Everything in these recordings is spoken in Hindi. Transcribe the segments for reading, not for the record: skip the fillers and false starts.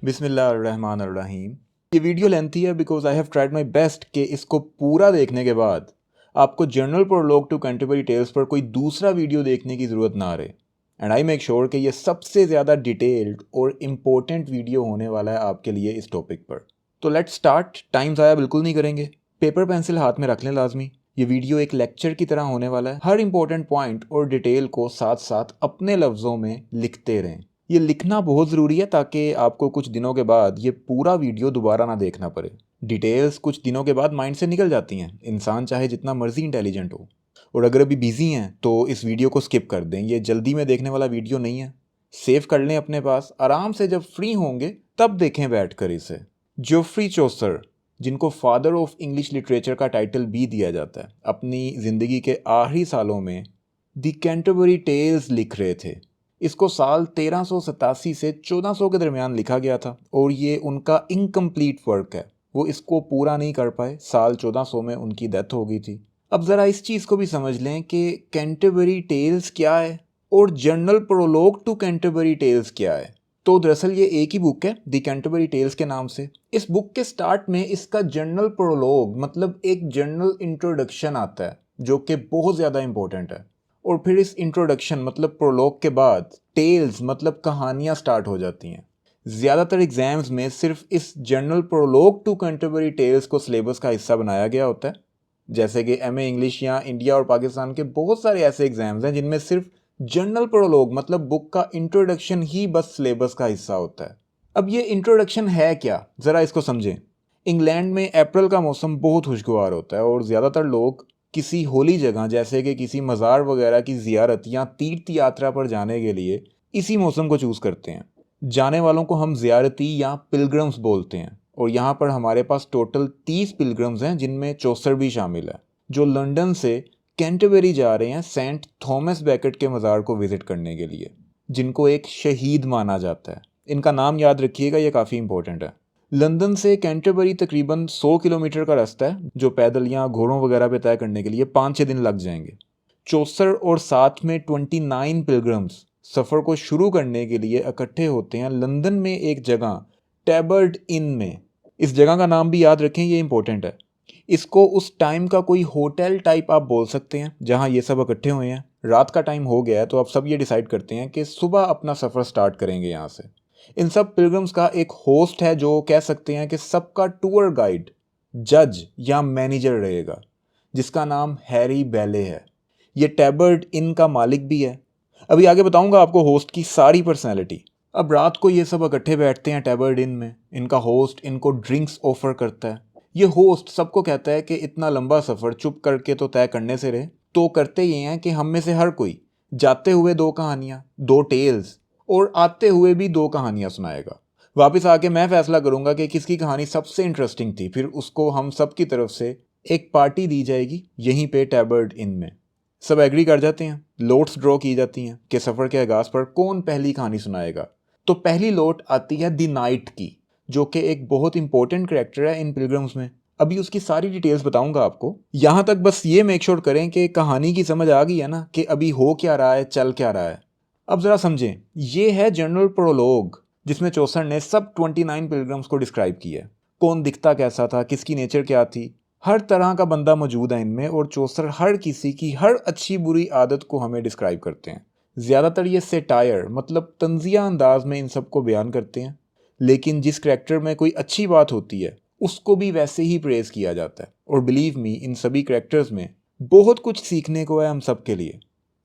बिस्मिल्लाहिर्रहमानिर्रहीम। ये वीडियो लेंथी है because I have tried my best कि इसको पूरा देखने के बाद आपको general prologue to Canterbury Tales पर कोई दूसरा वीडियो देखने की ज़रूरत ना रहे। एंड आई मेक श्योर कि ये सबसे ज़्यादा डिटेल्ड और इम्पोर्टेंट वीडियो होने वाला है आपके लिए इस टॉपिक पर। तो लेट्स स्टार्ट। टाइम ज़ाया बिल्कुल नहीं करेंगे, पेपर पेंसिल हाथ में रख लें लाजमी। ये वीडियो एक लेक्चर की तरह होने वाला है। हर इंपॉर्टेंट पॉइंट और डिटेल को साथ साथ अपने लफ्ज़ों में लिखते रहें। ये लिखना बहुत ज़रूरी है ताकि आपको कुछ दिनों के बाद ये पूरा वीडियो दोबारा ना देखना पड़े। डिटेल्स कुछ दिनों के बाद माइंड से निकल जाती हैं, इंसान चाहे जितना मर्जी इंटेलिजेंट हो। और अगर अभी बिजी हैं तो इस वीडियो को स्किप कर दें, ये जल्दी में देखने वाला वीडियो नहीं है। सेव कर लें अपने पास, आराम से जब फ्री होंगे तब देखें बैठ कर इसे। जोफ्री चौसर, जिनको फादर ऑफ इंग्लिश लिटरेचर का टाइटल भी दिया जाता है, अपनी ज़िंदगी के आखिरी सालों में द कैंटरबरी टेल्स लिख रहे थे। इसको साल 1387 से 1400 के दरमियान लिखा गया था और ये उनका इनकम्प्लीट वर्क है। वो इसको पूरा नहीं कर पाए, साल 1400 में उनकी डेथ हो गई थी। अब ज़रा इस चीज़ को भी समझ लें कि कैंटरबरी टेल्स क्या है और journal prologue to Canterbury Tales क्या है। तो दरअसल ये एक ही बुक है द कैंटरबरी टेल्स के नाम से। इस बुक के स्टार्ट में इसका जर्नल प्रोलॉग मतलब एक जर्नल इंट्रोडक्शन आता है जो कि बहुत ज़्यादा इंपॉर्टेंट है। और फिर इस इंट्रोडक्शन मतलब प्रोलॉग के बाद टेल्स मतलब कहानियाँ स्टार्ट हो जाती हैं। ज़्यादातर एग्जाम्स में सिर्फ इस journal prologue to Canterbury tales को सिलेबस का हिस्सा बनाया गया होता है। जैसे कि एमए इंग्लिश या इंडिया और पाकिस्तान के बहुत सारे ऐसे एग्जाम्स हैं जिनमें सिर्फ जर्नल प्रोलॉग मतलब बुक का इंट्रोडक्शन ही बस सिलेबस का हिस्सा होता है। अब ये इंट्रोडक्शन है क्या, ज़रा इसको समझें। इंग्लैंड में अप्रैल का मौसम बहुत खुशगवार होता है और ज़्यादातर लोग किसी होली जगह जैसे कि किसी मज़ार वगैरह की ज़ियारत या तीर्थ यात्रा पर जाने के लिए इसी मौसम को चूज़ करते हैं। जाने वालों को हम ज़ियारती या पिलग्रम्स बोलते हैं और यहाँ पर हमारे पास टोटल 30 पिलग्रम्स हैं जिनमें चौसर भी शामिल है, जो लंदन से कैंटरबरी जा रहे हैं सेंट थॉमस बैकेट के मज़ार को विज़िट करने के लिए, जिनको एक शहीद माना जाता है। इनका नाम याद रखिएगा, ये काफ़ी इंपॉर्टेंट है। लंदन से कैंटरबरी तकरीबन 100 किलोमीटर का रास्ता है जो पैदल या घोड़ों वगैरह पे तय करने के लिए 5-6 दिन लग जाएंगे। चौसर और साथ में 29 पिलग्रम्स सफ़र को शुरू करने के लिए इकट्ठे होते हैं लंदन में एक जगह टैबर्ड इन में। इस जगह का नाम भी याद रखें, ये इंपॉर्टेंट है। इसको उस टाइम का कोई होटल टाइप आप बोल सकते हैं जहाँ ये सब इकट्ठे हुए हैं। रात का टाइम हो गया है तो आप सब ये डिसाइड करते हैं कि सुबह अपना सफ़र स्टार्ट करेंगे यहाँ से। इन सब पिलग्रम्स का एक होस्ट है जो कह सकते हैं कि सबका टूर गाइड, जज या मैनेजर रहेगा, जिसका नाम हैरी बेले है। ये टैबर्ड इन का मालिक भी है। अभी आगे बताऊंगा आपको होस्ट की सारी पर्सनैलिटी। अब रात को ये सब इकट्ठे बैठते हैं टैबर्ड इन में। इनका होस्ट इनको ड्रिंक्स ऑफर करता है। ये होस्ट सबको कहता है कि इतना लंबा सफ़र चुप करके तो तय करने से रहे। तो करते ये हैं कि हम में से हर कोई जाते हुए 2 कहानियाँ, 2 टेल्स और आते हुए भी 2 कहानियाँ सुनाएगा। वापस आके मैं फैसला करूंगा कि किसकी कहानी सबसे इंटरेस्टिंग थी, फिर उसको हम सब की तरफ से एक पार्टी दी जाएगी यहीं पे टैबर्ड इन में। सब एग्री कर जाते हैं, लोट्स ड्रॉ की जाती हैं कि सफ़र के आगाज़ पर कौन पहली कहानी सुनाएगा। तो पहली लोट आती है द नाइट की, जो कि एक बहुत इंपॉर्टेंट कैरेक्टर है इन पिलग्रम्स में। अभी उसकी सारी डिटेल्स बताऊंगा आपको। यहाँ तक बस ये मेक श्योर करें कि कहानी की समझ आ गई है ना, कि अभी हो क्या रहा है, चल क्या रहा है। अब ज़रा समझें, ये है जनरल प्रोलॉग जिसमें चौसर ने सब 29 पिलग्रम्स को डिस्क्राइब किया है। कौन दिखता कैसा था, किसकी नेचर क्या थी, हर तरह का बंदा मौजूद है इनमें और चौसर हर किसी की हर अच्छी बुरी आदत को हमें डिस्क्राइब करते हैं। ज़्यादातर ये सेटायर मतलब तंजिया अंदाज में इन सब को बयान करते हैं, लेकिन जिस करैक्टर में कोई अच्छी बात होती है उसको भी वैसे ही प्रेज़ किया जाता है। और बिलीव मी, इन सभी करैक्टर्स में बहुत कुछ सीखने को है हम सब के लिए।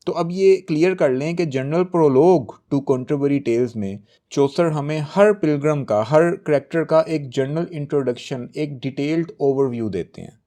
तो अब ये क्लियर कर लें कि general prologue to Canterbury tales में चौसर हमें हर पिलग्रम का, हर करैक्टर का एक जनरल इंट्रोडक्शन, एक डिटेल्ड ओवरव्यू देते हैं।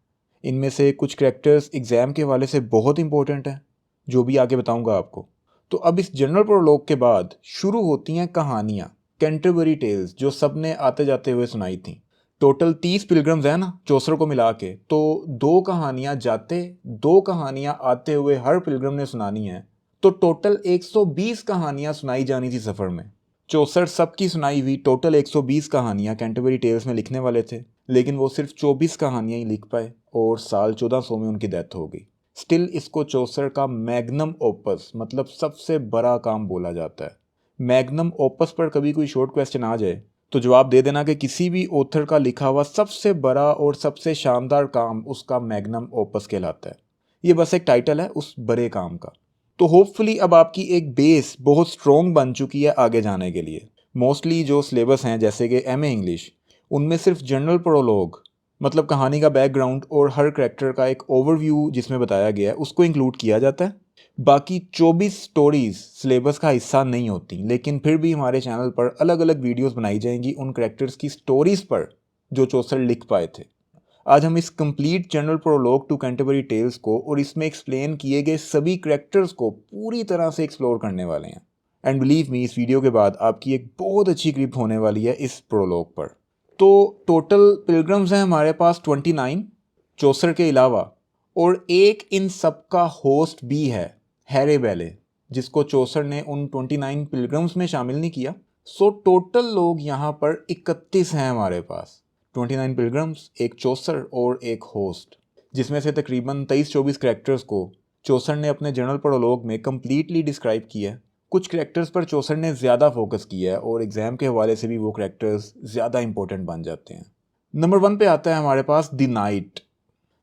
इनमें से कुछ करैक्टर्स एग्ज़ाम के हवाले से बहुत इंपॉर्टेंट हैं, जो भी आगे बताऊंगा आपको। तो अब इस जनरल प्रोलॉग के बाद शुरू होती हैं कहानियाँ, कैंटरबरी टेल्स, जो सब ने आते जाते हुए सुनाई थी। टोटल 30 पिलग्रम्स हैं ना चौसर को मिला के, तो 2 कहानियाँ जाते, 2 कहानियाँ आते हुए हर पिलग्रम ने सुनानी है। तो टोटल 120 कहानियाँ सुनाई जानी थी सफ़र में। चौसर सबकी सुनाई हुई टोटल 120 कहानियाँ कैंटरबरी टेल्स में लिखने वाले थे, लेकिन वो सिर्फ 24 कहानियाँ ही लिख पाए और साल 1400 में उनकी डेथ हो गई। स्टिल इसको चौसर का मैग्नम ओपस मतलब सबसे बड़ा काम बोला जाता है। मैग्नम ओपस पर कभी कोई शॉर्ट क्वेश्चन आ जाए तो जवाब दे देना कि किसी भी ऑथर का लिखा हुआ सबसे बड़ा और सबसे शानदार काम उसका मैग्नम ओपस कहलाता है। ये बस एक टाइटल है उस बड़े काम का। तो होपफुली अब आपकी एक बेस बहुत स्ट्रॉन्ग बन चुकी है आगे जाने के लिए। मोस्टली जो सिलेबस हैं जैसे कि एमए इंग्लिश, उनमें सिर्फ जनरल प्रोलॉग मतलब कहानी का बैकग्राउंड और हर करेक्टर का एक ओवरव्यू जिसमें बताया गया है उसको इंक्लूड किया जाता है। बाकी 24 स्टोरीज सिलेबस का हिस्सा नहीं होती, लेकिन फिर भी हमारे चैनल पर अलग अलग वीडियोस बनाई जाएंगी उन करेक्टर्स की स्टोरीज पर जो चौसर लिख पाए थे। आज हम इस complete general prologue to Canterbury tales को और इसमें एक्सप्लेन किए गए सभी करेक्टर्स को पूरी तरह से एक्सप्लोर करने वाले हैं। एंड बिलीव मी, इस वीडियो के बाद आपकी एक बहुत अच्छी ग्रिप होने वाली है इस प्रोलॉग पर। तो टोटल पिलग्रम्स हैं हमारे पास 29 चौसर के अलावा, और एक इन सब का होस्ट भी है हैरे बैले, जिसको चौसर ने उन 29 पिलग्रम्स में शामिल नहीं किया। सो टोटल लोग यहाँ पर 31 हैं हमारे पास। 29 पिलग्रम्स, एक चौसर और एक होस्ट, जिसमें से तकरीबन 23-24 करेक्टर्स को चौसर ने अपने जनरल प्रोलॉग में कम्प्लीटली डिस्क्राइब किया है। कुछ करेक्टर्स पर चौसर ने ज़्यादा फोकस किया है और एग्ज़ाम के हवाले से भी वो करेक्टर्स ज़्यादा इंपॉर्टेंट बन जाते हैं। नंबर 1 पे आता है हमारे पास द नाइट।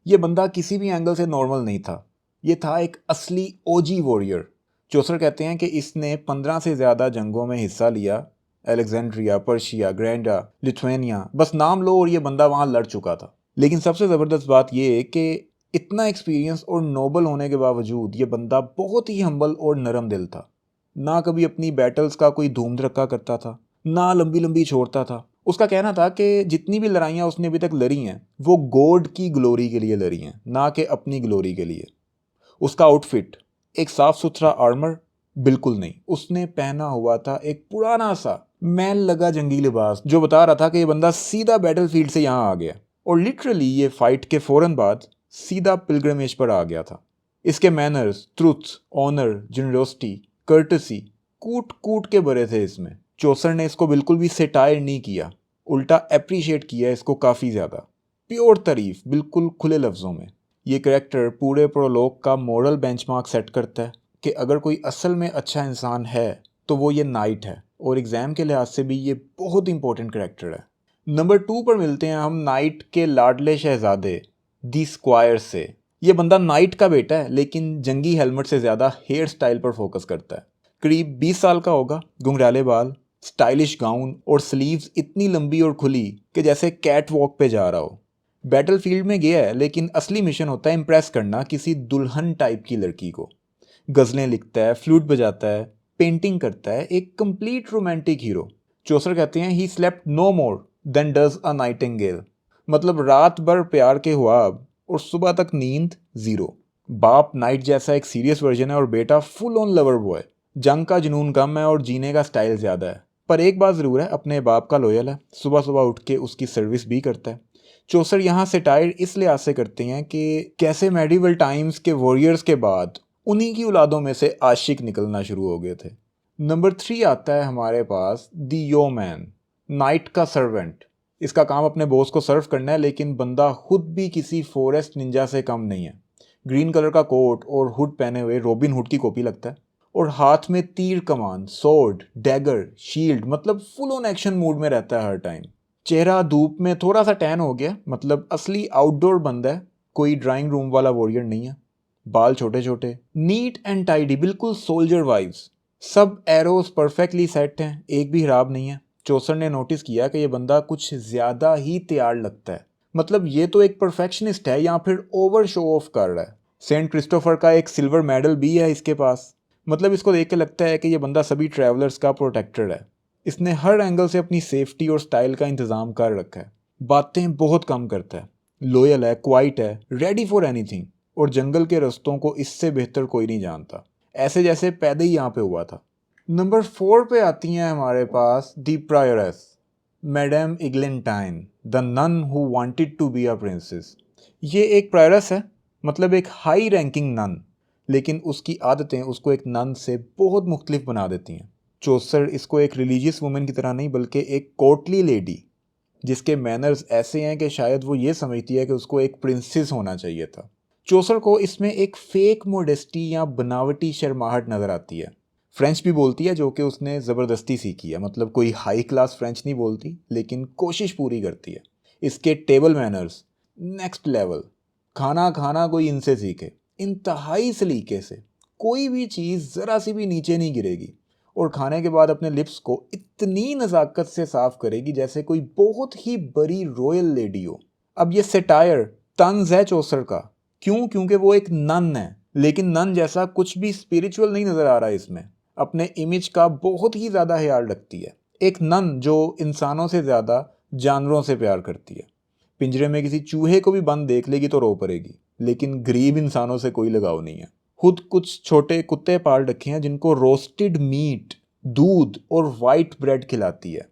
ये बंदा किसी भी एंगल से नॉर्मल नहीं था, ये था एक असली ओजी वॉरियर। चौसर कहते हैं कि इसने 15 से ज़्यादा जंगों में हिस्सा लिया, अलेक्जेंड्रिया, पर्शिया, ग्रैंडा, लिथुआनिया, बस नाम लो और ये बंदा वहाँ लड़ चुका था। लेकिन सबसे ज़बरदस्त बात ये है कि इतना एक्सपीरियंस और नोबल होने के बावजूद ये बंदा बहुत ही हम्बल और नरम दिल था। ना कभी अपनी बैटल्स का कोई धूम धड़क्का करता था, ना लंबी लंबी छोड़ता था। उसका कहना था कि जितनी भी लड़ाइयाँ उसने अभी तक लड़ी हैं वो गॉड की ग्लोरी के लिए लड़ी हैं, ना कि अपनी ग्लोरी के लिए। उसका आउटफिट, एक साफ सुथरा आर्मर बिल्कुल नहीं, उसने पहना हुआ था एक पुराना सा मैल लगा जंगी लिबास जो बता रहा था कि ये बंदा सीधा बैटलफील्ड से यहाँ आ गया, और लिटरली ये फाइट के फौरन बाद सीधा पिलग्रमेज पर आ गया था। इसके manners, truth, honour, generosity, courtesy कूट कूट के भरे थे इसमें। चौसर ने इसको बिल्कुल भी सेटायर नहीं किया, उल्टा अप्रिशिएट किया इसको काफ़ी ज़्यादा। प्योर तारीफ, बिल्कुल खुले लफ्ज़ों में। ये करेक्टर पूरे प्रोलॉग का मॉरल बेंचमार्क सेट करता है कि अगर कोई असल में अच्छा इंसान है तो वो ये नाइट है, और एग्ज़ाम के लिहाज से भी ये बहुत इंपॉर्टेंट करेक्टर है। नंबर 2 पर मिलते हैं हम नाइट के लाडले शहजादे दी स्क्वायर से। ये बंदा नाइट का बेटा है, लेकिन जंगी हेलमेट से ज़्यादा हेयर स्टाइल पर फोकस करता है। करीब 20 साल का होगा, घुंघराले बाल, स्टाइलिश गाउन और स्लीव्स इतनी लंबी और खुली कि जैसे कैट वॉक पे जा रहा हो। बैटलफील्ड में गया है, लेकिन असली मिशन होता है इम्प्रेस करना किसी दुल्हन टाइप की लड़की को। गज़लें लिखता है, फ्लूट बजाता है, पेंटिंग करता है, एक कंप्लीट रोमांटिक हीरो। चौसर कहते हैं he slept no more than does a nightingale, मतलब रात भर प्यार के ख्वाब और सुबह तक नींद जीरो। बाप नाइट जैसा एक सीरियस वर्जन है और बेटा फुल ऑन लवर बॉय। जंग का जुनून कम है और जीने का स्टाइल ज़्यादा है, पर एक बात ज़रूर है, अपने बाप का लॉयल है, सुबह सुबह उठ के उसकी सर्विस भी करता है। चौसर यहाँ सेटायर इस लिहाज से करते हैं कि कैसे मेडिवल टाइम्स के वॉरियर्स के बाद उन्हीं की औलादों में से आशिक निकलना शुरू हो गए थे। नंबर 3 आता है हमारे पास द यो मैन, नाइट का सर्वेंट। इसका काम अपने बॉस को सर्व करना है, लेकिन बंदा खुद भी किसी फॉरेस्ट निंजा से कम नहीं है। ग्रीन कलर का कोट और हुड पहने हुए रॉबिन हुड की कॉपी लगता है, और हाथ में तीर कमान, सोर्ड, डैगर, शील्ड, मतलब फुल ऑन एक्शन मूड में रहता है हर टाइम। चेहरा धूप में थोड़ा सा टैन हो गया, मतलब असली आउटडोर बंदा है, कोई ड्राइंग रूम वाला वॉरियर नहीं है। बाल छोटे छोटे, नीट एंड टाइडी, बिल्कुल सोल्जर वाइब्स। सब एरोस परफेक्टली सेट हैं, एक भी खराब नहीं है। चौसर ने नोटिस किया कि ये बंदा कुछ ज़्यादा ही तैयार लगता है, मतलब ये तो एक परफेक्शनिस्ट है या फिर ओवर शो ऑफ कर रहा है। सेंट क्रिस्टोफर का एक सिल्वर मेडल भी है इसके पास, मतलब इसको देख के लगता है कि ये बंदा सभी ट्रैवलर्स का प्रोटेक्टर है। इसने हर एंगल से अपनी सेफ्टी और स्टाइल का इंतज़ाम कर रखा है। बातें बहुत कम करता है, लॉयल है, क्वाइट है, रेडी फॉर एनीथिंग, और जंगल के रास्तों को इससे बेहतर कोई नहीं जानता, ऐसे जैसे पैदा ही यहाँ पे हुआ था। नंबर 4 पे आती हैं हमारे पास the prioress, madam Eglantine, the nun who wanted to be a princess. ये एक प्रायरस है, मतलब एक हाई रैंकिंग नन, लेकिन उसकी आदतें उसको एक नन से बहुत मुख्तलिफ बना देती हैं। चौसर इसको एक रिलीजियस वुमेन की तरह नहीं, बल्कि एक कोर्टली लेडी जिसके मैनर्स ऐसे हैं कि शायद वो ये समझती है कि उसको एक प्रिंसेस होना चाहिए था। चौसर को इसमें एक फेक मोडेस्टी या बनावटी शर्माहट नज़र आती है। फ्रेंच भी बोलती है, जो कि उसने ज़बरदस्ती सीखी है, मतलब कोई हाई क्लास फ्रेंच नहीं बोलती लेकिन कोशिश पूरी करती है। इसके टेबल मैनर्स नेक्स्ट लेवल। खाना खाना कोई इनसे सीखे, इंतहाई सलीके से, कोई भी चीज़ ज़रा सी भी नीचे नहीं गिरेगी और खाने के बाद अपने लिप्स को इतनी नज़ाकत से साफ करेगी जैसे कोई बहुत ही बड़ी रॉयल लेडी हो। अब ये सेटायर तंज है चौसर का। क्यों? क्योंकि वो एक नन है, लेकिन नन जैसा कुछ भी स्पिरिचुअल नहीं नजर आ रहा इसमें। अपने इमेज का बहुत ही ज़्यादा ख्याल रखती है। एक नन जो इंसानों से ज़्यादा जानवरों से प्यार करती है। पिंजरे में किसी चूहे को भी बंद देख लेगी तो रो पड़ेगी, लेकिन गरीब इंसानों से कोई लगाव नहीं है। खुद कुछ छोटे कुत्ते पाल रखे हैं जिनको रोस्टेड मीट, दूध और वाइट ब्रेड खिलाती है।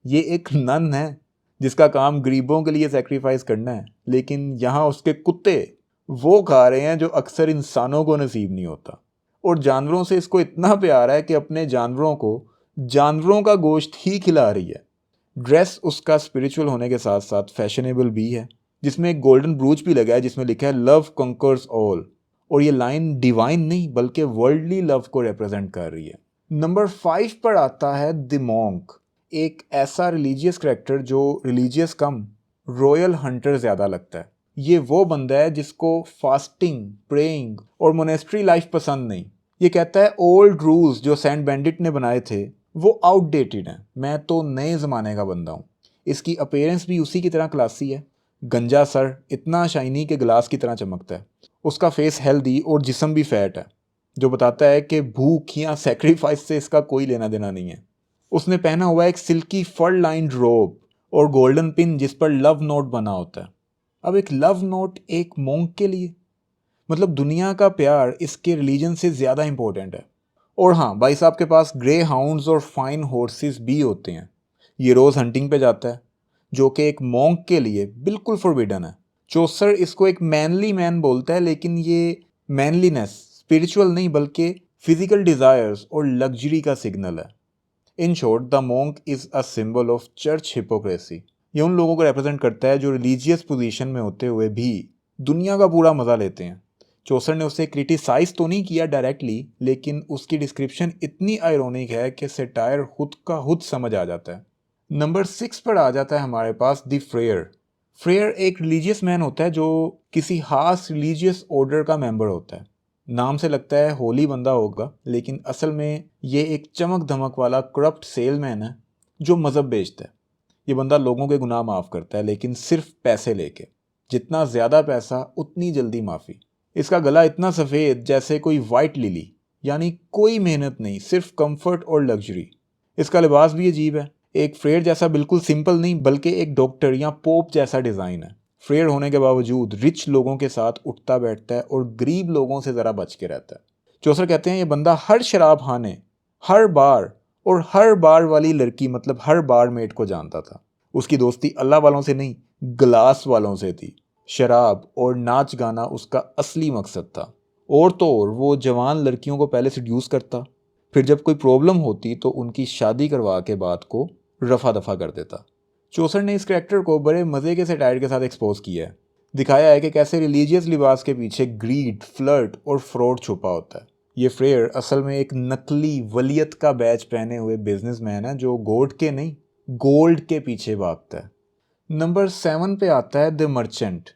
ये एक नन है जिसका काम गरीबों के लिए सेक्रीफाइस करना है, लेकिन यहाँ उसके कुत्ते वो खा रहे हैं जो अक्सर इंसानों को नसीब नहीं होता। और जानवरों से इसको इतना प्यार है कि अपने जानवरों को जानवरों का गोश्त ही खिला रही है। ड्रेस उसका स्पिरिचुअल होने के साथ साथ फैशनेबल भी है, जिसमें एक गोल्डन ब्रूच भी लगा है जिसमें लिखा है लव कंकर्स ऑल। और ये लाइन डिवाइन नहीं बल्कि वर्ल्डली लव को रिप्रेजेंट कर रही है। नंबर 5 पर आता है द मॉन्क, एक ऐसा रिलीजियस करेक्टर जो रिलीजियस कम रॉयल हंटर ज़्यादा लगता है। ये वो बंदा है जिसको फास्टिंग, प्रेइंग और मोनेस्ट्री लाइफ पसंद नहीं। ये कहता है ओल्ड रूल्स जो सेंट बेंडिक्ट ने बनाए थे वो आउटडेटेड हैं, मैं तो नए ज़माने का बंदा हूँ। इसकी अपीयरेंस भी उसी की तरह क्लासी है। गंजा सर इतना शाइनी के गिलास की तरह चमकता है। उसका फेस हेल्दी और जिस्म भी फैट है, जो बताता है कि भूख या सेक्रीफाइस से इसका कोई लेना देना नहीं है। उसने पहना हुआ एक सिल्की फर लाइंड रोब और गोल्डन पिन जिस पर लव नोट बना होता है। अब एक लव नोट एक मोंक के लिए, मतलब दुनिया का प्यार इसके रिलीजन से ज़्यादा इंपॉर्टेंट है। और हाँ, भाई साहब के पास ग्रे हाउंड्स और फाइन हॉर्सेस भी होते हैं। ये रोज़ हंटिंग पे जाता है, जो कि एक मोंक के लिए बिल्कुल फॉरबिडन है। चौसर इसको एक मैनली मैन बोलता है, लेकिन ये मैनलीनेस स्पिरिचुअल नहीं बल्कि फिजिकल डिज़ायर्स और लग्जरी का सिग्नल है। In short, the monk is a symbol of church hypocrisy. ये उन लोगों को रिप्रेजेंट करता है जो रिलीजियस पोजीशन में होते हुए भी दुनिया का पूरा मज़ा लेते हैं। चौसर ने उसे क्रिटिसाइज तो नहीं किया डायरेक्टली, लेकिन उसकी डिस्क्रिप्शन इतनी आयरोनिक है कि सेटायर खुद का खुद समझ आ जाता है। नंबर 6 पर आ जाता है हमारे पास द फ्रेयर। फ्रेयर एक रिलीजियस मैन होता है जो किसी खास रिलीजियस ऑर्डर का मेंबर होता है। नाम से लगता है होली बंदा होगा, लेकिन असल में ये एक चमक धमक वाला करप्ट सेलमैन है जो मज़हब बेचता है। ये बंदा लोगों के गुनाह माफ़ करता है, लेकिन सिर्फ पैसे लेके। जितना ज़्यादा पैसा उतनी जल्दी माफ़ी। इसका गला इतना सफ़ेद जैसे कोई वाइट लिली, यानी कोई मेहनत नहीं, सिर्फ कंफर्ट और लग्जरी। इसका लिबास भी अजीब है। एक फ्रेयर जैसा बिल्कुल सिंपल नहीं बल्कि एक डॉक्टर या पोप जैसा डिज़ाइन है। फ्रेयर होने के बावजूद रिच लोगों के साथ उठता बैठता है और गरीब लोगों से ज़रा बच के रहता है। चौसर कहते हैं ये बंदा हर शराब खाने, हर बार और हर बार वाली लड़की, मतलब हर बार मेट को जानता था। उसकी दोस्ती अल्लाह वालों से नहीं, ग्लास वालों से थी। शराब और नाच गाना उसका असली मकसद था। और तो और वो जवान लड़कियों को पहले सेड्यूस करता, फिर जब कोई प्रॉब्लम होती तो उनकी शादी करवा के बात को रफा दफा कर देता। चौसर ने इस करैक्टर को बड़े मज़े के सेटायर के साथ एक्सपोज किया है। दिखाया है कि कैसे रिलीजियस लिबास के पीछे ग्रीड, फ्लर्ट और फ्रॉड छुपा होता है। ये फ्रेयर असल में एक नकली वलियत का बैच पहने हुए बिजनेसमैन है जो गॉड के नहीं, गोल्ड के पीछे भागता है। नंबर 7 पे आता है द मर्चेंट।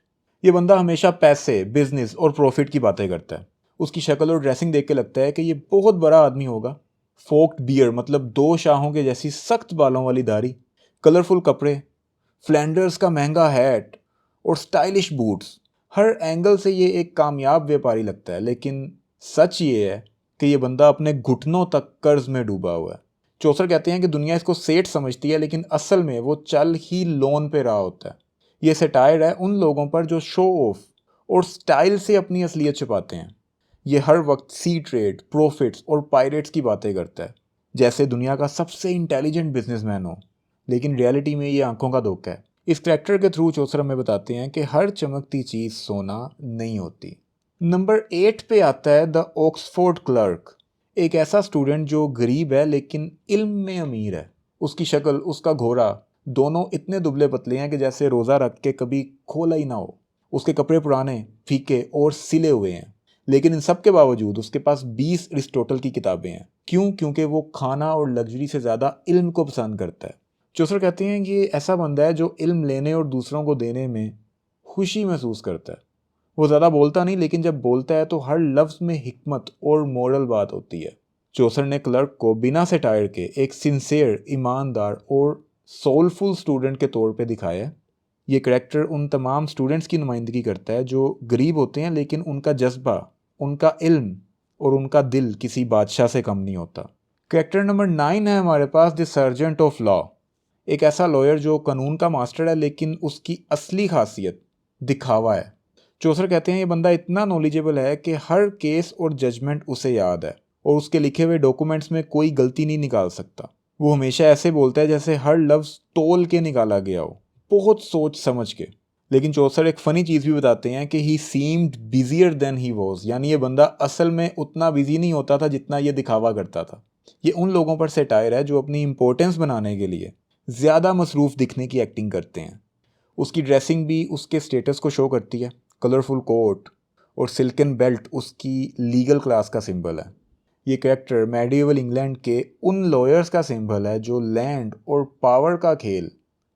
ये बंदा हमेशा पैसे, बिजनेस और प्रॉफिट की बातें करता है। उसकी शक्ल और ड्रेसिंग देख के लगता है कि ये बहुत बड़ा आदमी होगा। फोक्ड बियर, मतलब दो शाहों के जैसी सख्त बालों वाली दाढ़ी, कलरफुल कपड़े, फ्लैंडर्स का महंगा हैट और स्टाइलिश बूट्स। हर एंगल से ये एक कामयाब व्यापारी लगता है, लेकिन सच ये है कि ये बंदा अपने घुटनों तक कर्ज में डूबा हुआ है। चौसर कहते हैं कि दुनिया इसको सेठ समझती है, लेकिन असल में वो चल ही लोन पे रहा होता है। ये सेटायर है उन लोगों पर जो शो ऑफ और स्टाइल से अपनी असलियत छुपाते हैं। ये हर वक्त सी ट्रेड, प्रॉफिट्स और पायरेट्स की बातें करता है, जैसे दुनिया का सबसे इंटेलिजेंट बिजनेसमैन हो, लेकिन रियलिटी में ये आंखों का धोखा है। इस करैक्टर के थ्रू चौसर हमें बताते हैं कि हर चमकती चीज़ सोना नहीं होती। नंबर 8 पे आता है द ऑक्सफोर्ड क्लर्क। एक ऐसा स्टूडेंट जो गरीब है लेकिन इल्म में अमीर है। उसकी शक्ल, उसका घोड़ा दोनों इतने दुबले पतले हैं कि जैसे रोज़ा रख के कभी खोला ही ना हो। उसके कपड़े पुराने, फीके और सिले हुए हैं। लेकिन इन सब के बावजूद उसके पास 20 अरिस्टोटल की किताबें हैं। क्यों? क्योंकि वो खाना और लग्जरी से ज़्यादा इल्म को पसंद करता है। चौसर कहते हैं कि ये ऐसा बंदा है जो इल्म लेने और दूसरों को देने में खुशी महसूस करता है। वो ज़्यादा बोलता नहीं, लेकिन जब बोलता है तो हर लफ्ज़ में हिकमत और मोरल बात होती है। चौसर ने क्लर्क को बिना सेटायर के एक सिंसियर, ईमानदार और सोलफुल स्टूडेंट के तौर पे दिखाया है। ये करैक्टर उन तमाम स्टूडेंट्स की नुमाइंदगी करता है जो गरीब होते हैं, लेकिन उनका जज्बा, उनका इल्म और उनका दिल किसी बादशाह से कम नहीं होता। करैक्टर नंबर 9 है हमारे पास द सर्जेंट ऑफ लॉ। एक ऐसा लॉयर जो कानून का मास्टर है, लेकिन उसकी असली खासियत दिखावा है। चौसर कहते हैं ये बंदा इतना नॉलेजेबल है कि हर केस और जजमेंट उसे याद है और उसके लिखे हुए डॉक्यूमेंट्स में कोई गलती नहीं निकाल सकता। वो हमेशा ऐसे बोलता है जैसे हर लफ्ज़ तोल के निकाला गया हो, बहुत सोच समझ के। लेकिन चौसर एक फ़नी चीज़ भी बताते हैं कि he seemed busier than he was, यानी ये बंदा असल में उतना बिजी नहीं होता था जितना ये दिखावा करता था। ये उन लोगों पर सेटायर है जो अपनी इम्पोर्टेंस बनाने के लिए ज़्यादा मसरूफ़ दिखने की एक्टिंग करते हैं। उसकी ड्रेसिंग भी उसके स्टेटस को शो करती है। कलरफुल कोट और सिल्कन बेल्ट उसकी लीगल क्लास का सिंबल है। ये कैरेक्टर मेडिएवल इंग्लैंड के उन लॉयर्स का सिंबल है जो लैंड और पावर का खेल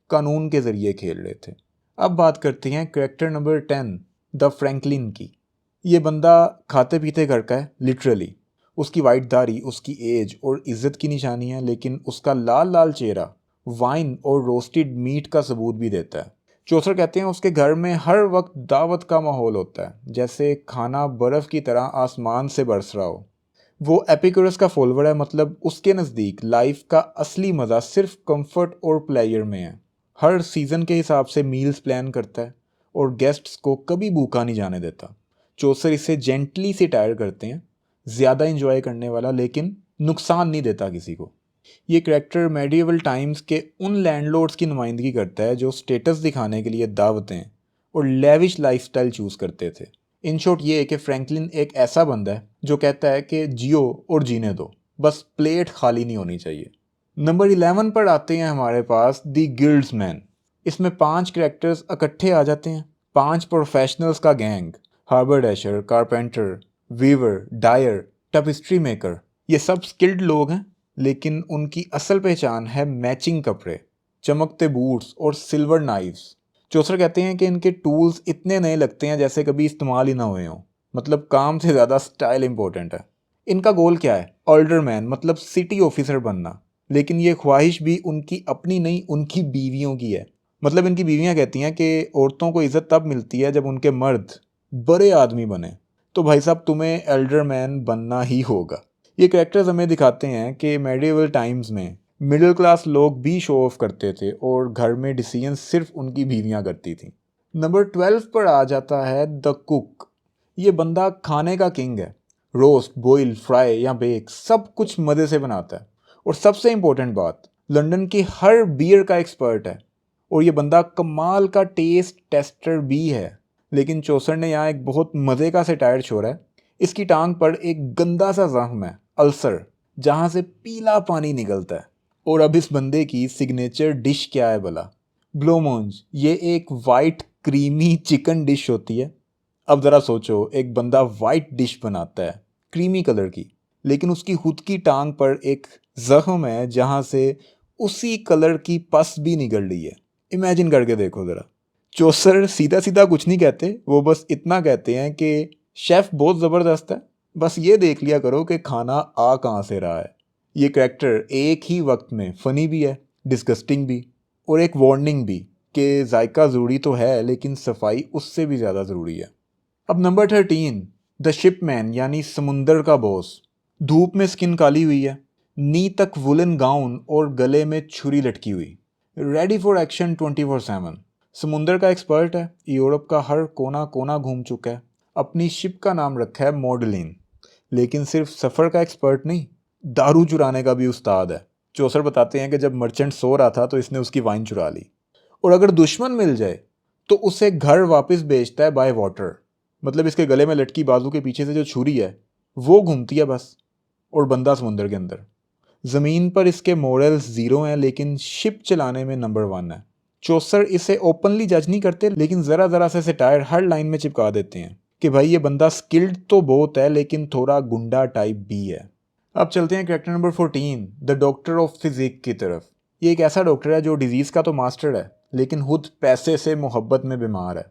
कानून के ज़रिए खेल रहे थे। अब बात करते हैं कैरेक्टर नंबर 10 द फ्रैंकलिन की। ये बंदा खाते पीते घर का है, लिटरली। उसकी वाइट दाढ़ी उसकी एज और इज्जत की निशानी है, लेकिन उसका लाल लाल चेहरा वाइन और रोस्टेड मीट का सबूत भी देता है। चौसर कहते हैं उसके घर में हर वक्त दावत का माहौल होता है, जैसे खाना बर्फ़ की तरह आसमान से बरस रहा हो। वो एपिक्यूरस का फॉलोवर है, मतलब उसके नज़दीक लाइफ का असली मज़ा सिर्फ कंफर्ट और प्लेजर में है। हर सीज़न के हिसाब से मील्स प्लान करता है और गेस्ट्स को कभी भूखा नहीं जाने देता। चौसर इसे जेंटली से टायर करते हैं, ज़्यादा इंजॉय करने वाला, लेकिन नुकसान नहीं देता किसी को। ये करैक्टर मेडिएवल टाइम्स के उन लैंडलॉर्ड्स की नुमाइंदगी करता है जो स्टेटस दिखाने के लिए दावतें और लेविश लाइफस्टाइल चूज़ करते थे। इन शॉर्ट ये है कि फ्रैंकलिन एक ऐसा बंदा है जो कहता है कि जियो और जीने दो, बस प्लेट खाली नहीं होनी चाहिए। नंबर 11 पर आते हैं हमारे पास द गिल्ड्समैन। इसमें 5 करैक्टर्स इकट्ठे आ जाते हैं, 5 प्रोफेशनल्स का gang. Haberdasher, carpenter, weaver, dyer, tapestry maker, ये सब स्किल्ड लोग हैं, लेकिन उनकी असल पहचान है मैचिंग कपड़े, चमकते बूट्स और सिल्वर नाइफ्स। चौसर कहते हैं कि इनके टूल्स इतने नए लगते हैं जैसे कभी इस्तेमाल ही ना हुए हों, मतलब काम से ज़्यादा स्टाइल इंपॉर्टेंट है। इनका गोल क्या है? ऑल्डरमैन, मतलब सिटी ऑफिसर बनना। लेकिन ये ख्वाहिश भी उनकी अपनी नहीं, उनकी बीवियों की है। मतलब इनकी बीवियां कहती हैं कि औरतों को इज्जत तब मिलती है जब उनके मर्द बड़े आदमी बने, तो भाई साहब तुम्हें एल्डरमैन बनना ही होगा। ये कैरेक्टर्स हमें दिखाते हैं कि मेडिएवल टाइम्स में मिडिल क्लास लोग भी शो ऑफ करते थे और घर में डिसीजन सिर्फ उनकी बीवियां करती थीं। नंबर 12 पर आ जाता है द कुक। ये बंदा खाने का किंग है। रोस्ट, बॉयल, फ्राई या बेक सब कुछ मज़े से बनाता है। और सबसे इम्पोर्टेंट बात, लंदन की हर बियर का एक्सपर्ट है। और ये बंदा कमाल का टेस्ट टेस्टर भी है। लेकिन चौसर ने यहाँ एक बहुत मज़े का सेटायर छोड़ा है। इसकी टांग पर एक गंदा सा जख्म है, अल्सर, जहाँ से पीला पानी निकलता है। और अब इस बंदे की सिग्नेचर डिश क्या है भला? ब्लोमोंज। ये एक वाइट क्रीमी चिकन डिश होती है। अब ज़रा सोचो, एक बंदा वाइट डिश बनाता है क्रीमी कलर की, लेकिन उसकी खुद की टांग पर एक जख्म है जहाँ से उसी कलर की पस भी निकल रही है। इमेजिन करके देखो ज़रा। चौसर सीधा सीधा कुछ नहीं कहते, वो बस इतना कहते हैं कि शेफ़ बहुत ज़बरदस्त है, बस ये देख लिया करो कि खाना आ कहाँ से रहा है। ये करैक्टर एक ही वक्त में फ़नी भी है, डिस्गस्टिंग भी, और एक वार्निंग भी कि जायका ज़रूरी तो है, लेकिन सफाई उससे भी ज़्यादा ज़रूरी है। अब नंबर 13 द शिपमैन, यानी समुंदर का बॉस। धूप में स्किन काली हुई है, नी तक वुलन गाउन और गले में छुरी लटकी हुई, रेडी फॉर एक्शन 24/7। समुंदर का एक्सपर्ट है, यूरोप का हर कोना कोना घूम चुका है। अपनी शिप का नाम रखा है मॉडलिन। लेकिन सिर्फ सफ़र का एक्सपर्ट नहीं, दारू चुराने का भी उस्ताद है। चौसर बताते हैं कि जब मर्चेंट सो रहा था तो इसने उसकी वाइन चुरा ली। और अगर दुश्मन मिल जाए तो उसे घर वापस भेजता है बाय वाटर। मतलब इसके गले में लटकी बाजू के पीछे से जो छुरी है वो घूमती है बस, और बंदा समुंदर के अंदर। ज़मीन पर इसके मोरल्स ज़ीरो हैं, लेकिन शिप चलाने में नंबर 1 है। चौसर इसे ओपनली जज नहीं करते, लेकिन ज़रा ज़रा से टायर हर लाइन में चिपका देते हैं। कि भाई ये बंदा स्किल्ड तो बहुत है लेकिन थोड़ा गुंडा टाइप भी है। अब चलते हैं character number 14, the doctor of physic की तरफ। ये एक ऐसा डॉक्टर है जो डिजीज़ का तो मास्टर है लेकिन खुद पैसे से मोहब्बत में बीमार है।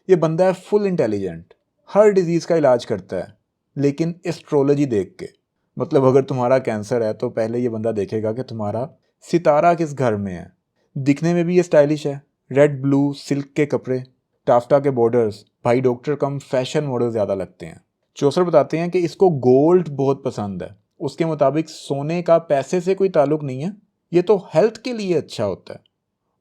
ये बंदा है फुल इंटेलिजेंट, हर डिजीज़ का इलाज करता है लेकिन एस्ट्रोलॉजी देख के। मतलब अगर तुम्हारा कैंसर है तो पहले ये बंदा देखेगा कि तुम्हारा सितारा किस घर में है। दिखने में भी ये स्टाइलिश है, रेड ब्लू सिल्क के कपड़े, टाफ्टा के बॉर्डर्स, भाई डॉक्टर कम फैशन मॉडल ज़्यादा लगते हैं। चौसर बताते हैं कि इसको गोल्ड बहुत पसंद है। उसके मुताबिक सोने का पैसे से कोई ताल्लुक नहीं है, ये तो हेल्थ के लिए अच्छा होता है।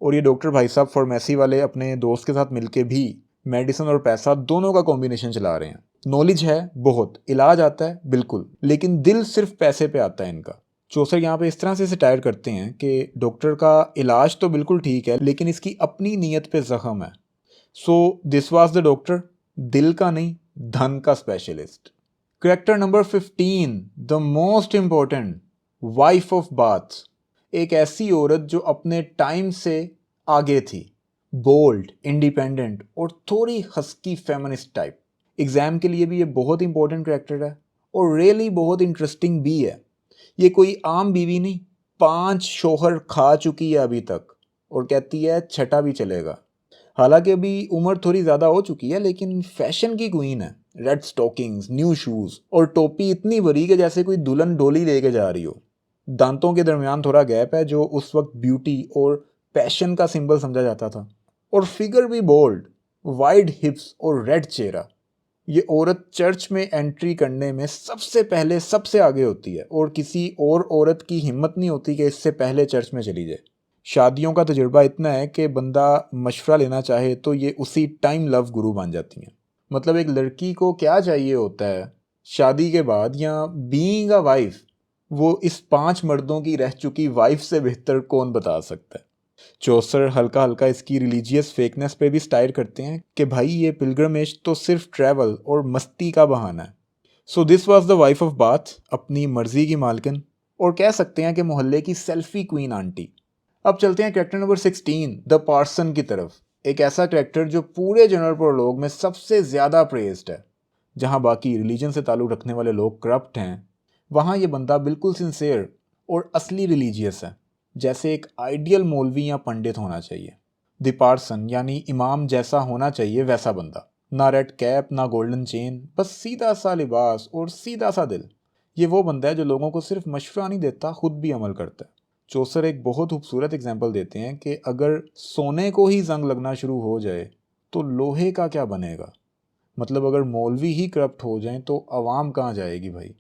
और ये डॉक्टर भाई साहब फार्मेसी वाले अपने दोस्त के साथ मिलके भी मेडिसिन और पैसा दोनों का कॉम्बिनेशन चला रहे हैं। नॉलेज है बहुत, इलाज आता है बिल्कुल, लेकिन दिल सिर्फ पैसे पे आता है इनका। चौसर यहाँ पे इस तरह से रिटायर करते हैं कि डॉक्टर का इलाज तो बिल्कुल ठीक है लेकिन इसकी अपनी नीयत पे जख्म है। So this was the doctor, दिल का नहीं धन का specialist. Character number 15, the most important, wife of bath. एक ऐसी औरत जो अपने टाइम से आगे थी, बोल्ड, इंडिपेंडेंट और थोड़ी हस्की फेमिनिस्ट टाइप। एग्जाम के लिए भी ये बहुत इंपॉर्टेंट करेक्टर है और रियली बहुत इंटरेस्टिंग भी है। ये कोई आम बीवी नहीं, 5 शोहर खा चुकी है अभी तक और कहती है छठा भी चलेगा। हालांकि अभी उम्र थोड़ी ज़्यादा हो चुकी है लेकिन फैशन की क्वीन है। रेड स्टॉकिंग्स, न्यू शूज़ और टोपी इतनी बड़ी कि जैसे कोई दुल्हन डोली लेके जा रही हो। दांतों के दरमियान थोड़ा गैप है जो उस वक्त ब्यूटी और पैशन का सिंबल समझा जाता था। और फिगर भी बोल्ड, वाइड हिप्स और रेड चेहरा। ये औरत चर्च में एंट्री करने में सबसे पहले सबसे आगे होती है और किसी और औरत की हिम्मत नहीं होती कि इससे पहले चर्च में चली जाए। शादियों का तजुर्बा इतना है कि बंदा मशवरा लेना चाहे तो ये उसी टाइम लव गुरु बन जाती हैं। मतलब एक लड़की को क्या चाहिए होता है शादी के बाद या बीइंग अ वाइफ, वो इस 5 मर्दों की रह चुकी वाइफ से बेहतर कौन बता सकता है। चौसर हल्का हल्का इसकी रिलीजियस फेकनेस पे भी स्टाइल करते हैं कि भाई ये पिलग्रमेज तो सिर्फ ट्रैवल और मस्ती का बहाना है। So this was the wife of bath, अपनी मर्जी की मालकिन और कह सकते हैं कि मोहल्ले की सेल्फी क्वीन आंटी। अब चलते हैं कैरेक्टर नंबर 16, द पार्सन की तरफ। एक ऐसा कैरेक्टर जो पूरे जनरल प्रोलॉग में सबसे ज़्यादा प्रेज्ड है। जहाँ बाकी रिलीजन से ताल्लुक़ रखने वाले लोग करप्ट हैं, वहाँ ये बंदा बिल्कुल सिंसेयर और असली रिलीजियस है, जैसे एक आइडियल मौलवी या पंडित होना चाहिए। द पार्सन यानी इमाम जैसा होना चाहिए वैसा बंदा। ना रेड कैप ना गोल्डन चेन, बस सीधा सा लिबास और सीधा सा दिल। ये वो बंदा है जो लोगों को सिर्फ मशवरा नहीं देता, खुद भी अमल करता है। चौसर एक बहुत खूबसूरत एग्जाम्पल देते हैं कि अगर सोने को ही जंग लगना शुरू हो जाए तो लोहे का क्या बनेगा। मतलब अगर मौलवी ही करप्ट हो जाएं तो आवाम कहाँ जाएगी भाई।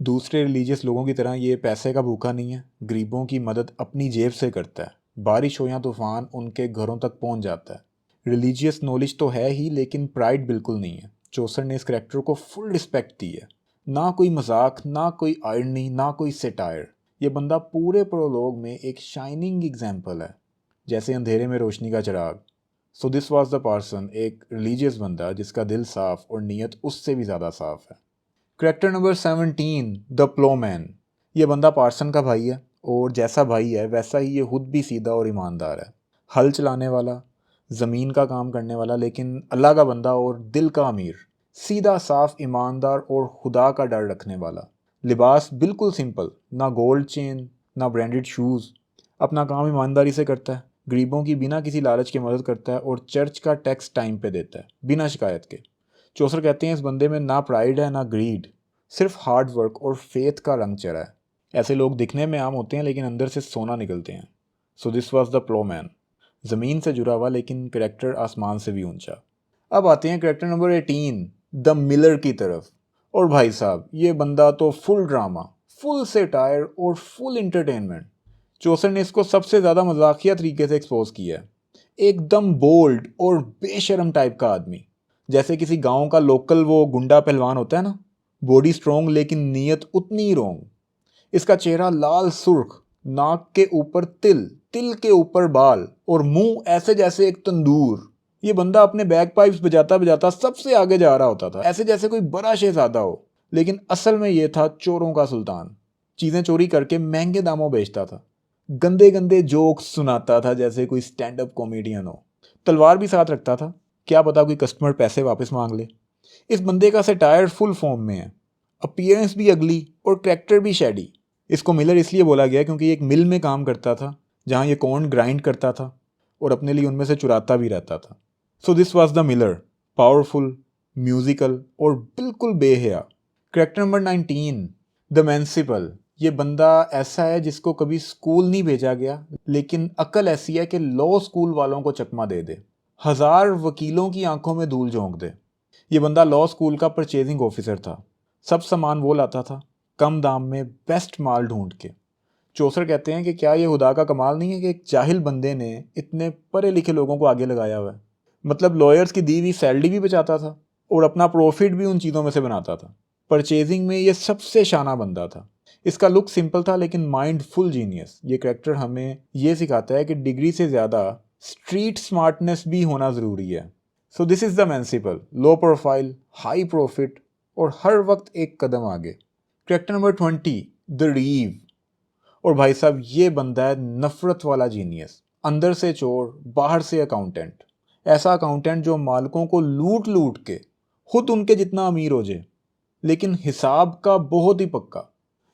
दूसरे रिलीजियस लोगों की तरह ये पैसे का भूखा नहीं है, गरीबों की मदद अपनी जेब से करता है। बारिश हो या तूफान उनके घरों तक पहुंच जाता है। रिलीजियस नॉलेज तो है ही लेकिन प्राइड बिल्कुल नहीं है। चौसर ने इस करैक्टर को फुल रिस्पेक्ट दी है। ना कोई मजाक, ना कोई आयरनी, ना कोई सेटायर। ये बंदा पूरे प्रोलॉग में एक शाइनिंग एग्जाम्पल है, जैसे अंधेरे में रोशनी का चिराग। So this was the person, एक रिलीजियस बंदा जिसका दिल साफ और नीयत उससे भी ज़्यादा साफ है। Character number 17, the Plowman. ये बंदा पार्सन का भाई है और जैसा भाई है वैसा ही ये खुद भी सीधा और ईमानदार है। हल चलाने वाला, ज़मीन का काम करने वाला लेकिन अल्लाह का बंदा और दिल का अमीर। सीधा साफ, ईमानदार और खुदा का डर रखने वाला। लिबास बिल्कुल सिंपल, ना गोल्ड चेन ना ब्रांडेड शूज़। अपना काम ईमानदारी से करता है, गरीबों की बिना किसी लालच के मदद करता है और चर्च का टैक्स टाइम पे देता है बिना शिकायत के। चौसर कहते हैं इस बंदे में ना प्राइड है ना ग्रीड, सिर्फ हार्ड वर्क और फेथ का रंग चढ़ा है। ऐसे लोग दिखने में आम होते हैं लेकिन अंदर से सोना निकलते हैं। सो दिस वॉज द प्लोमैन, ज़मीन से जुड़ा हुआ लेकिन करेक्टर आसमान से भी ऊंचा। अब आते हैं करेक्टर नंबर 18, द मिलर की तरफ। और भाई साहब ये बंदा तो फुल ड्रामा, फुल सेटायर और फुल इंटरटेनमेंट। चौसर ने इसको सबसे ज़्यादा मजाकिया तरीके से एक्सपोज किया है। एकदम बोल्ड और बेशरम टाइप का आदमी, जैसे किसी गांव का लोकल वो गुंडा पहलवान होता है ना। बॉडी स्ट्रोंग लेकिन नीयत उतनी ही रोंग। इसका चेहरा लाल सुर्ख, नाक के ऊपर तिल, तिल के ऊपर बाल और मुंह ऐसे जैसे एक तंदूर। ये बंदा अपने बैक पाइप्स बजाता बजाता सबसे आगे जा रहा होता था, ऐसे जैसे कोई बड़ा शहजादा हो, लेकिन असल में ये था चोरों का सुल्तान। चीज़ें चोरी करके महंगे दामों बेचता था। गंदे गंदे जोक्स सुनाता था जैसे कोई स्टैंड अप कॉमेडियन हो। तलवार भी साथ रखता था, क्या पता कोई कस्टमर पैसे वापस मांग ले। इस बंदे का सटायर फुल फॉर्म में है, अपीयरेंस भी अगली और कैरेक्टर भी शैडी। इसको मिलर इसलिए बोला गया क्योंकि ये एक मिल में काम करता था जहाँ ये कॉर्न ग्राइंड करता था और अपने लिए उनमें से चुराता भी रहता था। So this was the miller, powerful, musical और बिल्कुल बेहया। Character number 19, the municipal. ये बंदा ऐसा है जिसको कभी स्कूल नहीं भेजा गया, लेकिन अकल ऐसी है कि लॉ स्कूल वालों को चकमा दे दे, हजार वकीलों की आंखों में धूल झोंक दे। ये बंदा लॉ स्कूल का परचेजिंग ऑफिसर था। सब सामान वो लाता था, कम दाम में बेस्ट माल ढूंढ के। चौसर कहते हैं कि क्या ये खुदा का कमाल नहीं है कि एक जाहिल बंदे ने इतने पढ़े लिखे लोगों को आगे लगाया हुआ है। मतलब लॉयर्स की दी हुई सैलरी भी बचाता था और अपना प्रॉफिट भी उन चीज़ों में से बनाता था। परचेजिंग में ये सबसे शाना बंदा था। इसका लुक सिंपल था लेकिन माइंड फुल जीनियस। ये कैरेक्टर हमें ये सिखाता है कि डिग्री से ज़्यादा स्ट्रीट स्मार्टनेस भी होना ज़रूरी है। So this is the municipal, low profile, high profit और हर वक्त एक कदम आगे। Character number 20, the रीव। और भाई साहब ये बंदा है नफरत वाला जीनियस, अंदर से चोर, बाहर से अकाउंटेंट। ऐसा अकाउंटेंट जो मालिकों को लूट लूट के खुद उनके जितना अमीर हो जाए, लेकिन हिसाब का बहुत ही पक्का।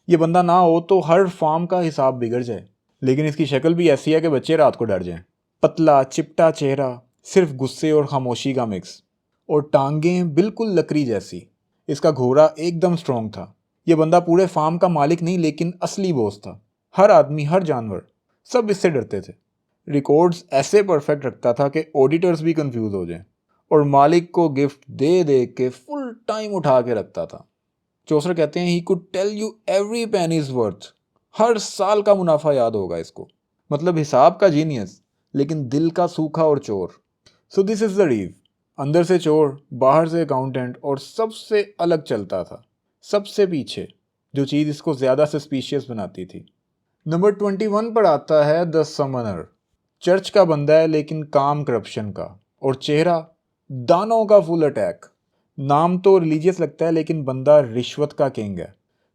ये बंदा ना हो तो हर फार्म का हिसाब बिगड़ जाए। लेकिन इसकी शक्ल भी ऐसी है कि बच्चे रात को डर जाएं। पतला चिपटा चेहरा, सिर्फ गुस्से और खामोशी का मिक्स, और टांगें बिल्कुल लकड़ी जैसी। इसका घोड़ा एकदम स्ट्रॉन्ग था। ये बंदा पूरे फार्म का मालिक नहीं लेकिन असली बॉस था। हर आदमी, हर जानवर, सब इससे डरते थे। रिकॉर्ड्स ऐसे परफेक्ट रखता था कि ऑडिटर्स भी कंफ्यूज हो जाएं, और मालिक को गिफ्ट दे दे के फुल टाइम उठा के रखता था। चौसर कहते हैं he could tell you every penny's worth. हर साल का मुनाफा याद होगा इसको। मतलब हिसाब का जीनियस लेकिन दिल का सूखा और चोर। सो दिस इज द रीव, अंदर से चोर, बाहर से अकाउंटेंट और सबसे अलग चलता था, सबसे पीछे, जो चीज़ इसको ज़्यादा सस्पिशियस बनाती थी। नंबर 21 पर आता है द समनर। चर्च का बंदा है लेकिन काम करप्शन का, और चेहरा दानों का फुल अटैक। नाम तो रिलीजियस लगता है लेकिन बंदा रिश्वत का किंग है।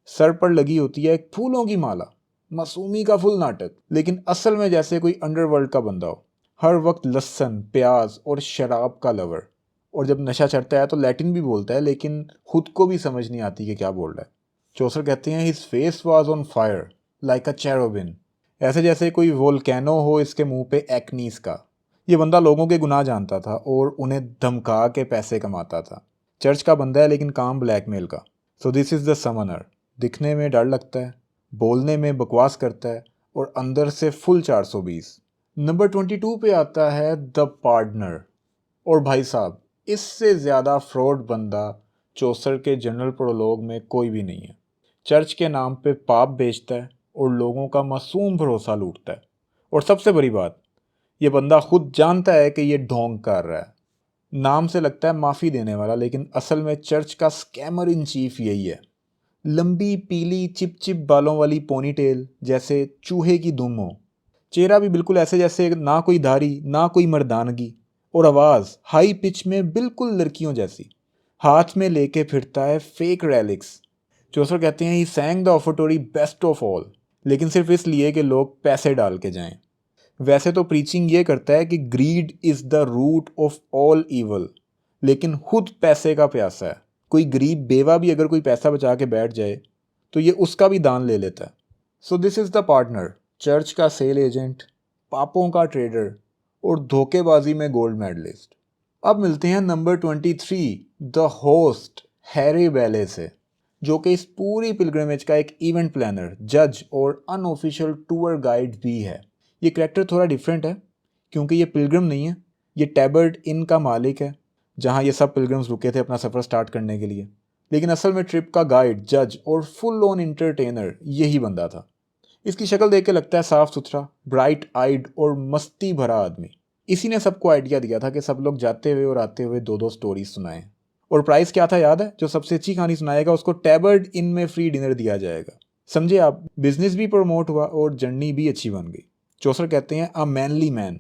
सर पर लगी होती है एक फूलों की माला, मासूमी का फुल नाटक, लेकिन असल में जैसे कोई अंडरवर्ल्ड का बंदा हो। हर वक्त लहसुन, प्याज और शराब का लवर, और जब नशा चढ़ता है तो लैटिन भी बोलता है लेकिन खुद को भी समझ नहीं आती कि क्या बोल रहा है। चौसर कहते हैं his face was on fire like a cherubin. ऐसे जैसे कोई वोल्केनो हो इसके मुंह पे एक्नीस का। ये बंदा लोगों के गुनाह जानता था और उन्हें धमका के पैसे कमाता था। चर्च का बंदा है लेकिन काम ब्लैकमेल का। So this is the Sumner. दिखने में डर लगता है, बोलने में बकवास करता है और अंदर से फुल 420। नंबर 22 पे आता है द पार्टनर। और भाई साहब इससे ज़्यादा फ्रॉड बंदा चौसर के जनरल प्रोलॉग में कोई भी नहीं है। चर्च के नाम पे पाप बेचता है और लोगों का मासूम भरोसा लूटता है। और सबसे बड़ी बात, ये बंदा खुद जानता है कि ये ढोंग कर रहा है। नाम से लगता है माफ़ी देने वाला लेकिन असल में चर्च का स्कैमर इन चीफ यही है। लंबी पीली चिप चिप बालों वाली पोनीटेल जैसे चूहे की दुम हो। चेहरा भी बिल्कुल ऐसे जैसे ना कोई दाढ़ी ना कोई मर्दानगी, और आवाज़ हाई पिच में बिल्कुल लड़कियों जैसी। हाथ में लेके फिरता है फेक रैलिक्स। चौसर कहते हैं he sang the offertory best of all, लेकिन सिर्फ इसलिए कि लोग पैसे डाल के जाएं। वैसे तो प्रीचिंग ये करता है कि greed is the root of all evil, लेकिन खुद पैसे का प्यासा है। कोई गरीब बेवा भी अगर कोई पैसा बचा के बैठ जाए तो ये उसका भी दान ले लेता है। So this is the partner, church का सेल एजेंट, पापों का ट्रेडर और धोखेबाजी में गोल्ड मेडलिस्ट। अब मिलते हैं number 23, the host, Harry ballet से, जो कि इस पूरी पिलग्रिमेज का एक इवेंट प्लानर, जज और अनऑफिशियल टूर गाइड भी है। ये कैरेक्टर थोड़ा डिफरेंट है क्योंकि ये पिलग्रिम नहीं है, ये टैबर्ड इन का मालिक है जहाँ ये सब पिलग्रिम्स रुके थे अपना सफ़र स्टार्ट करने के लिए। लेकिन असल में ट्रिप का गाइड, जज और फुल ऑन इंटरटेनर यही बंदा था। इसकी शक्ल देख के लगता है साफ सुथरा, ब्राइट आइड और मस्ती भरा आदमी। इसी ने सबको आइडिया दिया था कि सब लोग जाते हुए और आते हुए दो दो स्टोरीज सुनाएं। और प्राइस क्या था याद है? जो सबसे अच्छी कहानी सुनाएगा उसको टैबर्ड इन में फ्री डिनर दिया जाएगा। समझे आप, बिजनेस भी प्रमोट हुआ और जर्नी भी अच्छी बन गई। चौसर कहते हैं a manly man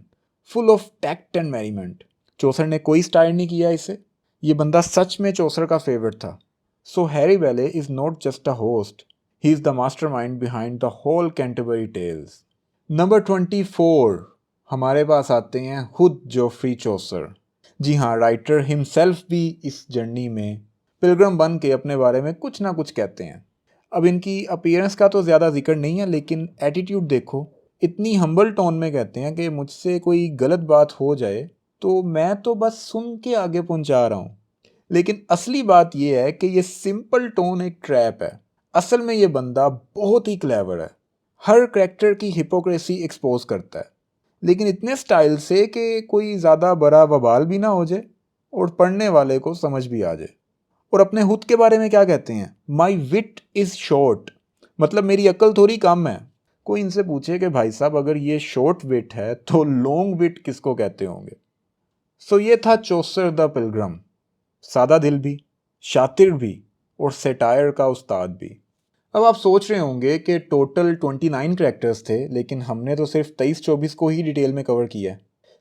full of tact and merriment. Chaucer ने कोई स्टाइल नहीं किया इसे। ये बंदा सच में चौसर का फेवरेट था। So Harry Bailey is not just a host, he is the mastermind behind the whole Canterbury Tales. Number 24, हमारे पास आते हैं खुद जोफ्री चौसर। जी हाँ, राइटर हिमसेल्फ भी इस जर्नी में पिलग्रम बन के अपने बारे में कुछ ना कुछ कहते हैं। अब इनकी अपीयरेंस का तो ज़्यादा जिक्र नहीं है, लेकिन एटीट्यूड देखो, इतनी हम्बल टोन में कहते हैं कि मुझसे कोई गलत बात हो जाए तो मैं तो बस सुन के आगे पहुंचा रहा हूँ। लेकिन असली बात यह है कि ये सिंपल टोन एक ट्रैप है। असल में ये बंदा बहुत ही क्लेवर है, हर करेक्टर की हिपोक्रेसी एक्सपोज करता है, लेकिन इतने स्टाइल से कि कोई ज़्यादा बड़ा बवाल भी ना हो जाए और पढ़ने वाले को समझ भी आ जाए। और अपने खुद के बारे में क्या कहते हैं? माई विट इज़ शॉर्ट, मतलब मेरी अक्ल थोड़ी कम है। कोई इनसे पूछे कि भाई साहब अगर ये शॉर्ट विट है तो लॉन्ग विट किसको कहते होंगे? सो ये था चौसर द पिलग्रम, सादा दिल भी, शातिर भी और सेटायर का उस्ताद भी। अब आप सोच रहे होंगे कि टोटल 29 कैरेक्टर्स थे, लेकिन हमने तो सिर्फ 23-24 को ही डिटेल में कवर किया है।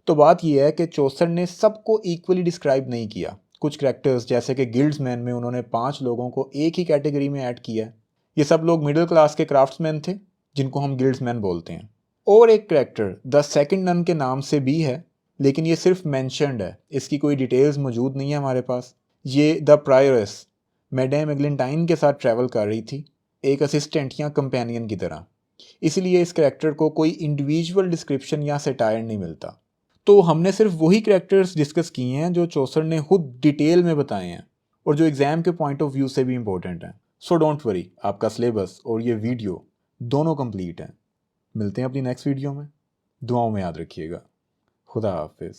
तो बात यह है कि चौसर ने सबको इक्वली डिस्क्राइब नहीं किया। कुछ कैरेक्टर्स जैसे कि गिल्ड्समैन में उन्होंने 5 लोगों को एक ही कैटेगरी में ऐड किया है। ये सब लोग मिडिल क्लास के क्राफ्ट्समैन थे जिनको हम गिल्ड्समैन बोलते हैं। और एक कैरेक्टर द सेकंड नन के नाम से भी है, लेकिन ये सिर्फ मैंशनड है, इसकी कोई डिटेल्स मौजूद नहीं है हमारे पास। ये द प्रायरस मैडम एग्लिंटाइन के साथ ट्रैवल कर रही थी, एक असिस्टेंट या कंपेनियन की तरह, इसलिए इस करैक्टर को कोई इंडिविजुअल डिस्क्रिप्शन या सेटायर नहीं मिलता। तो हमने सिर्फ वही करैक्टर्स डिस्कस किए हैं जो चौसर ने खुद डिटेल में बताए हैं और जो एग्जाम के पॉइंट ऑफ व्यू से भी इंपॉर्टेंट हैं। सो डोंट वरी, आपका सिलेबस और ये वीडियो दोनों कंप्लीट हैं। मिलते हैं अपनी नेक्स्ट वीडियो में। दुआओं में याद रखिएगा। खुदा हाफिज़।